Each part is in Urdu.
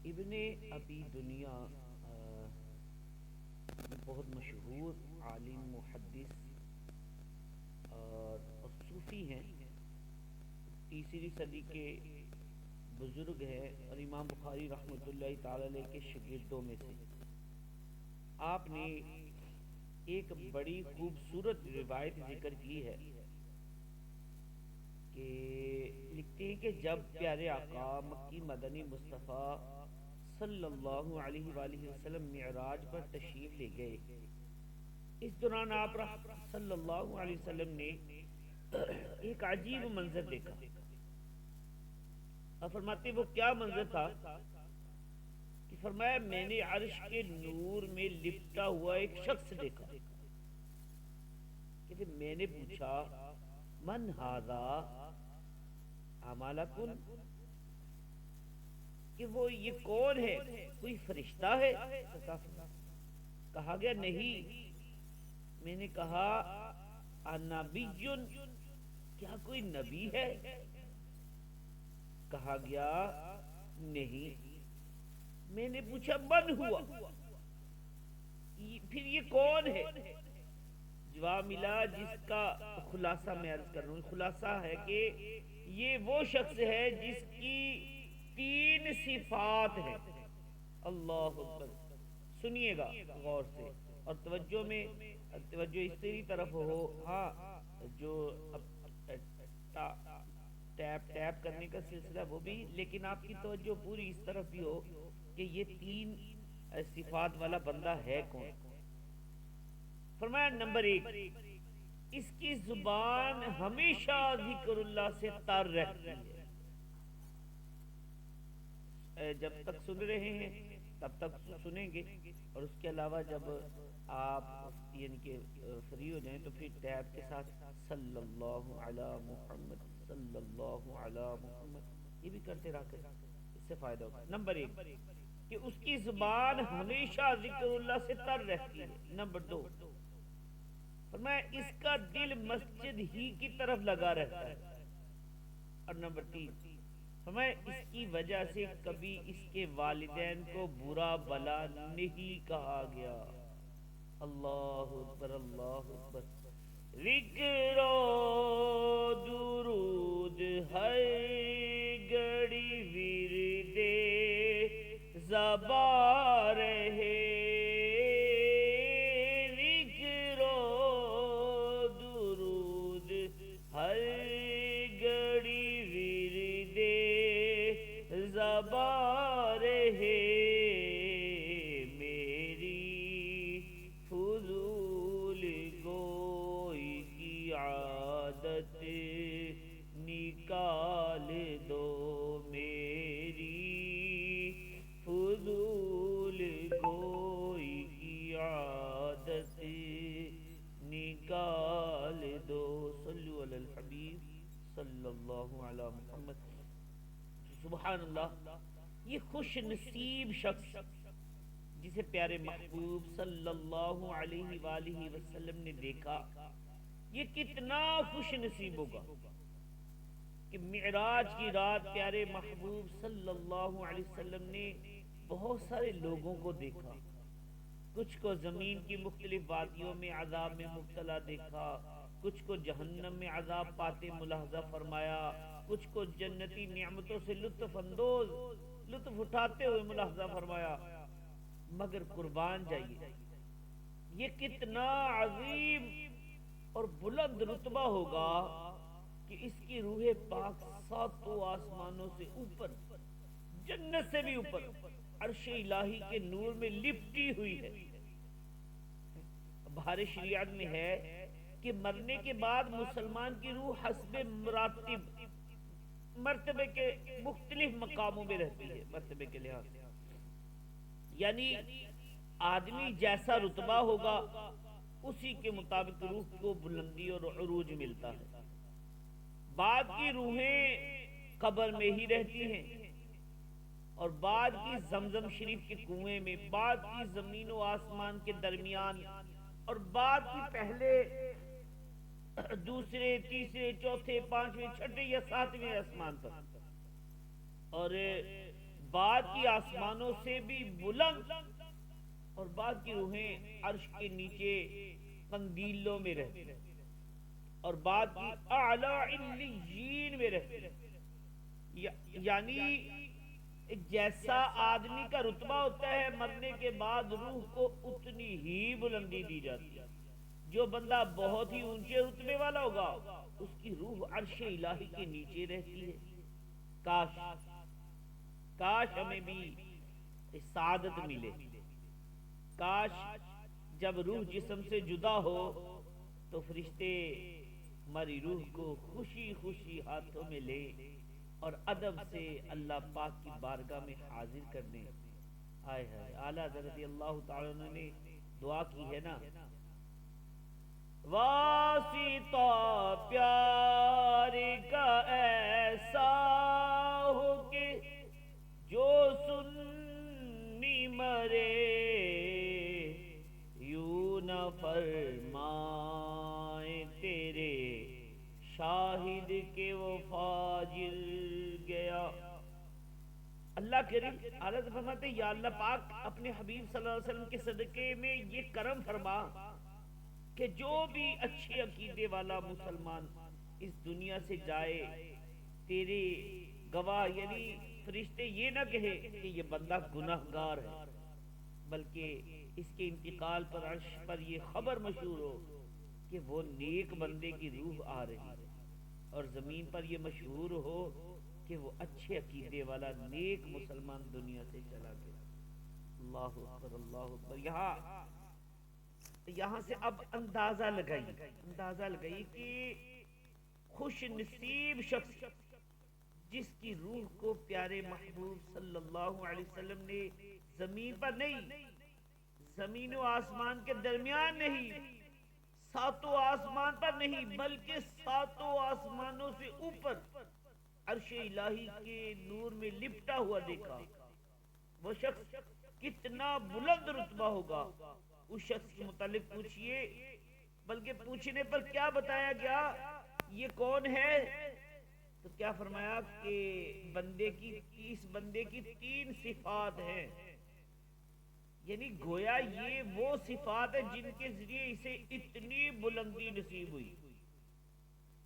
ابن ابی دنیا بہت مشہور عالم محدث اور صوفی ہیں، تیسری صدی کے بزرگ ہیں اور امام بخاری رحمۃ اللہ تعالی علیہ کے شاگردوں میں سے۔ آپ نے ایک بڑی خوبصورت روایت ذکر کی ہے کہ لکھتے ہیں کہ جب پیارے آقا مکی مدنی مصطفیٰ صلی اللہ علیہ وآلہ وسلم معراج پر تشریف لے گئے، اس دوران آپ صلی اللہ علیہ وسلم نے ایک عجیب منظر دیکھا۔ اور فرماتے وہ کیا منظر تھا کہ فرمایا میں نے عرش کے نور میں لپٹا ہوا ایک شخص دیکھا۔ کہ میں نے پوچھا من ھذا امالکن، کہ وہ یہ کون ہے، کوئی فرشتہ ہے؟ کہا گیا نہیں۔ میں نے کہا انبی، کیا کوئی نبی ہے؟ کہا گیا نہیں۔ میں نے پوچھا من ہوا، پھر یہ کون ہے؟ جواب ملا جس کا خلاصہ میں عرض کر رہا ہوں، خلاصہ ہے کہ یہ وہ شخص ہے جس کی 3 صفات ہیں۔ اللہ اکبر، سنیے گا غور سے اور توجہ میں، توجہ اس طری طرف ہو، ہاں جو ٹیپ کرنے کا سلسلہ وہ بھی، لیکن آپ کی توجہ پوری اس طرف بھی ہو کہ یہ 3 صفات والا بندہ ہے کون۔ فرمایا نمبر 1، اس کی زبان ہمیشہ ذکر اللہ سے تر رہتی ہے۔ جب تک سن رہے ہیں تب تک سنیں گے، اور اس کے علاوہ جب آپ یعنی کہ فری ہو جائیں تو پھر ٹیب کے ساتھ صلی اللہ علی محمد صلی اللہ علی محمد یہ بھی کرتے رہا کریں، اس سے فائدہ ہوگا۔ نمبر 1 کہ اس کی زبان ہمیشہ ذکر اللہ سے تر رہتی ہے۔ نمبر 2 فرمایا اس کا دل مسجد ہی کی طرف لگا رہتا ہے۔ اور نمبر 3 فرمایا اس کی وجہ سے کبھی اس کے والدین کو برا بلا نہیں کہا گیا۔ اللہ اکبر، اللہ اکبر۔ ذکر و درود ہر گھڑی ورد زباں رہے، ذکر و درود ہر گھڑی ورد زباں رہے، میری فضول گوئی کی عادت نکال دو، میری فضول گوئی کی عادت نکال دو۔ صلو علی الحبیب صلی اللہ علی محمد۔ سبحان اللہ، یہ خوش نصیب شخص جسے پیارے محبوب صلی اللہ علیہ وآلہ وسلم نے دیکھا، یہ کتنا خوش نصیب ہوگا کہ معراج کی رات پیارے محبوب صلی اللہ علیہ وسلم نے بہت سارے لوگوں کو دیکھا۔ کچھ کو زمین کی مختلف وادیوں میں عذاب میں مبتلا دیکھا، کچھ کو جہنم میں عذاب پاتے ملاحظہ فرمایا، کچھ کو جنتی نعمتوں سے لطف اٹھاتے ہوئے ملاحظہ فرمایا۔ مگر قربان جائیے، یہ کتنا عظیم اور بلند رتبہ ہوگا کہ اس کی روح پاک 7 آسمانوں سے اوپر، جنت سے بھی اوپر عرش الہی کے نور میں لپٹی ہوئی ہے۔ بہار شریعت میں ہے کہ مرنے کے بعد مسلمان کی روح حسب مراتب، مرتبے کے مختلف مقاموں میں رہتی ہے، مرتبے کے لحاظ سے، یعنی آدمی جیسا رتبہ ہوگا اسی کے مطابق روح کو بلندی اور عروج ملتا ہے۔ بعد کی روحیں قبر میں ہی رہتی ہیں، اور بعد کی زمزم شریف کے کنویں میں، بعد کی زمین و آسمان کے درمیان، اور بعد کی پہلے دوسرے تیسرے چوتھے پانچویں چھٹے یا ساتویں آسمان پر، اور بعد کی آسمانوں سے بھی بلند، اور بعد کی روحیں عرش کے نیچے قندیلوں میں رہتی، اور بعد کی اعلیٰ علیین میں رہتی. یعنی جیسا آدمی کا رتبہ ہوتا ہے مرنے کے بعد روح کو اتنی ہی بلندی دی جاتی ہے. جو بندہ بہت ہی اونچے رتبے والا ہوگا اس کی روح عرش الہی کے نیچے رہتی ہے. کاش کاش ہمیں بھی سعادت ملے. کاش جب روح جسم سے جدا ہو تو فرشتے ہماری روح کو خوشی خوشی ہاتھوں میں لے اور ادب سے اللہ پاک کی بارگاہ میں حاضر کر دیں. آئے ہائے اعلیٰ حضرت اللہ تعالیٰ عنہ نے دعا کی ہے نا، واسطہ پیار کا ایسا ہو کہ جو سنی مرے، یوں نہ فرمائے تیرے شاہد کے وہ فاجر گیا. اللہ کریم اعلیٰ فرماتے یا اللہ پاک اپنے حبیب صلی اللہ علیہ وسلم کے صدقے میں یہ کرم فرما کہ جو بھی اچھے عقیدے والا مسلمان اس دنیا سے جائے تیرے گواہ، یعنی فرشتے یہ نہ کہے کہ یہ بندہ گناہگار ہے، بلکہ اس کے انتقال پر عرش پر یہ خبر مشہور ہو کہ وہ نیک بندے کی روح آ رہی ہے، اور زمین پر یہ مشہور ہو کہ وہ اچھے عقیدے والا نیک مسلمان دنیا سے چلا گیا. اللہ اکبر اللہ اکبر. یہاں سے اب اندازہ لگائی کہ خوش نصیب شخص جس کی روح کو پیارے محبوب صلی اللہ علیہ وسلم نے زمین پر نہیں، زمین و آسمان کے درمیان نہیں، ساتوں آسمان پر نہیں، بلکہ ساتوں آسمانوں سے اوپر عرش الہی کے نور میں لپٹا ہوا دیکھا. وہ شخص کتنا بلند رتبہ ہوگا. اس شخص کے متعلق پوچھئے، بلکہ پوچھنے پر کیا بتایا گیا یہ کون ہے، تو کیا فرمایا کہ اس بندے کی 3 صفات ہیں. یعنی گویا یہ وہ صفات ہیں جن کے ذریعے اسے اتنی بلندی نصیب ہوئی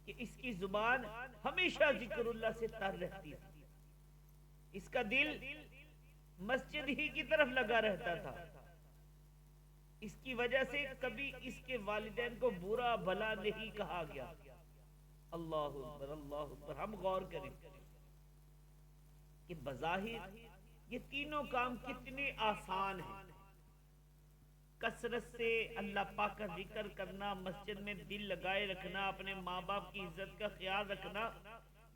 کہ اس کی زبان ہمیشہ ذکر اللہ سے تر رہتی تھی، اس کا دل مسجد ہی کی طرف لگا رہتا تھا. اس کی وجہ سے کبھی اس کے والدین کو برا بھلا نہیں کہا گیا. اللہ اکبر اللہ اکبر. ہم غور کریں کہ بظاہر یہ تینوں کام کتنے آسان ہیں. کثرت سے اللہ پاک کا ذکر کرنا، مسجد میں دل لگائے رکھنا، اپنے ماں باپ کی عزت کا خیال رکھنا،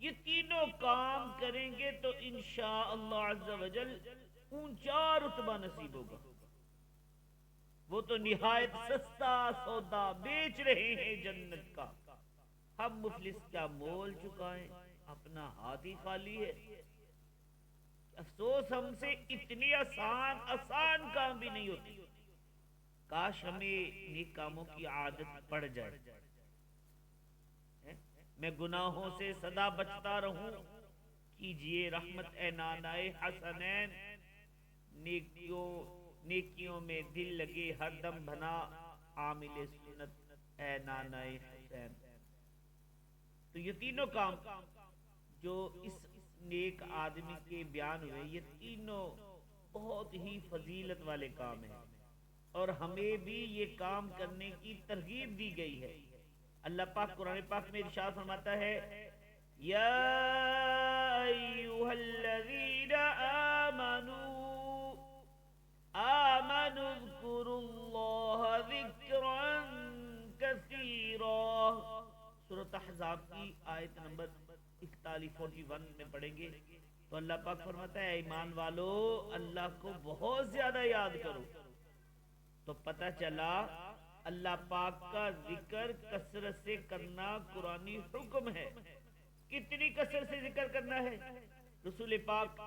یہ تینوں کام کریں گے تو انشاءاللہ عز و جل اونچا رتبہ نصیب ہوگا. وہ تو نہایت سستا سودا بیچ رہے ہیں جنت کا، ہم مفلس کیا مول چکائیں، اپنا ہاتھ ہی خالی ہے. افسوس ہم سے اتنی آسان کام بھی نہیں ہوتی. کاش ہمیں نیک کاموں کی عادت پڑ جائے. میں گناہوں سے سدا بچتا رہوں، کیجئے رحمت اے نانائے حسنین. نیکیوں میں دل لگے ہر دم بنا، عامل سنت اے نانائے حسین. تو یہ تینوں کام جو اس نیک آدمی کے بیان ہوئے، یہ تینوں بہت ہی فضیلت والے کام ہیں، اور ہمیں بھی یہ کام کرنے کی ترغیب دی گئی ہے. اللہ پاک قرآن پاک میں ارشاد فرماتا ہے یا ایھا الذین آمنوا اذکروا اللہ ذکرا کثیرا. سورۃ احزاب کی آیت نمبر 41 میں پڑھیں گے تو اللہ پاک فرماتا ہے ایمان والو اللہ کو بہت زیادہ یاد کرو. تو پتہ چلا اللہ پاک کا ذکر کثرت سے کرنا قرآنی حکم ہے. کتنی کثرت سے ذکر کرنا ہے؟ رسول پاک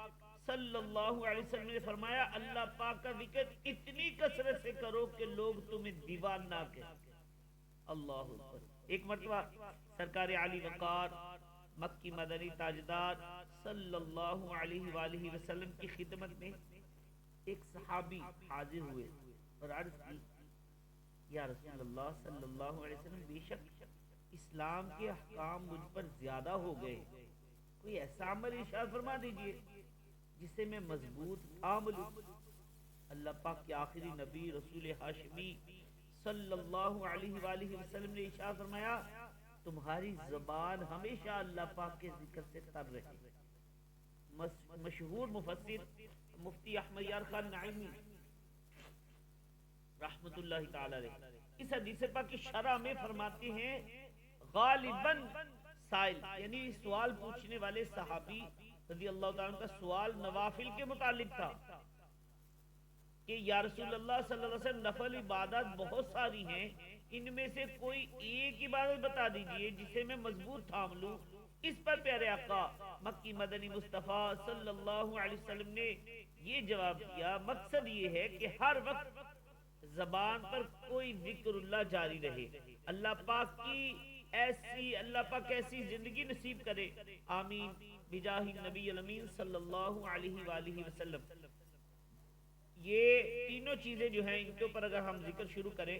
صلی اللہ علیہ وسلم نے فرمایا اللہ پاک کا ذکر اتنی کثرت سے کرو کہ لوگ تمہیں دیوانہ نہ کہیں. اللہ اکبر. ایک مرتبہ سرکار علی وقار مکی مدنی تاجدار صلی اللہ علیہ وآلہ وسلم کی خدمت میں ایک صحابی حاضر ہوئے اور عرض کی یا رسول اللہ صلی اللہ علیہ وسلم، بے شک اسلام کے احکام مجھ پر زیادہ ہو گئے، کوئی ایسا عمل ارشاد فرما دیجئے جس سے میں مضبوط تھام لوں۔ اللہ پاک کے آخری نبی رسول ہاشمی صلی اللہ علیہ وآلہ وسلم نے ارشاد فرمایا تمہاری زبان ہمیشہ اللہ پاک کے ذکر سے تر رہے۔ مشہور مفسر مفتی احمد یار خان نعیمی رحمت اللہ تعالی علیہ اس حدیث پاک کی شرح میں فرماتے ہیں غالباً سائل یعنی سوال پوچھنے والے صحابی رضی اللہ تعالیٰ عنہ کا سوال نوافل کے متعلق تھا کہ یا رسول اللہ صلی اللہ علیہ وسلم نفل عبادت بہت ساری ہیں، ان میں سے کوئی ایک عبادت بتا دیجئے جسے میں مضبوط تھام لوں۔ اس پر پیارے آقا مکی مدنی مصطفیٰ صلی اللہ علیہ وسلم نے یہ جواب دیا مقصد یہ ہے کہ ہر وقت زبان پر کوئی ذکر اللہ جاری رہے، اللہ پاک ایسی زندگی نصیب کرے، آمین بجاہ النبی الامین صلی اللہ علیہ وآلہ وسلم۔ یہ تینوں چیزیں جو ہیں ان کے اوپر اگر ہم ذکر شروع کریں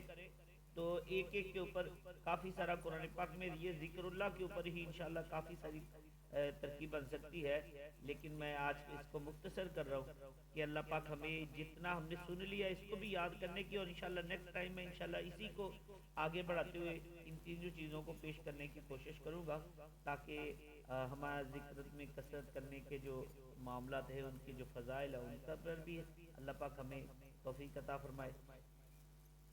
تو ایک ایک کے اوپر کافی سارا قرآن پاک میں یہ ذکر اللہ کے اوپر ہی انشاءاللہ کافی ساری ترکیب بن سکتی ہے، لیکن میں آج اس کو مختصر کر رہا ہوں کہ اللہ پاک ہمیں جتنا ہم نے سن لیا اس کو بھی یاد کرنے کی، اور انشاءاللہ نیکسٹ ٹائم میں انشاءاللہ اسی کو آگے بڑھاتے ہوئے ان تینوں چیزوں کو پیش کرنے کی کوشش کروں گا تاکہ ہمارا ذکر میں کثرت کرنے کے جو معاملات ہیں ان کے جو فضائل ہیں ان کا پر بھی اللہ پاک ہمیں توفیق عطا فرمائے،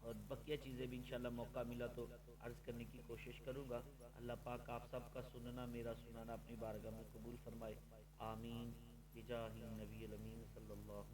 اور بقیہ چیزیں بھی انشاءاللہ موقع ملا تو عرض کرنے کی کوشش کروں گا۔ اللہ پاک آپ سب کا سننا میرا سنانا اپنی بارگاہ میں قبول فرمائے، آمین بجاہ النبی الامین صلی اللہ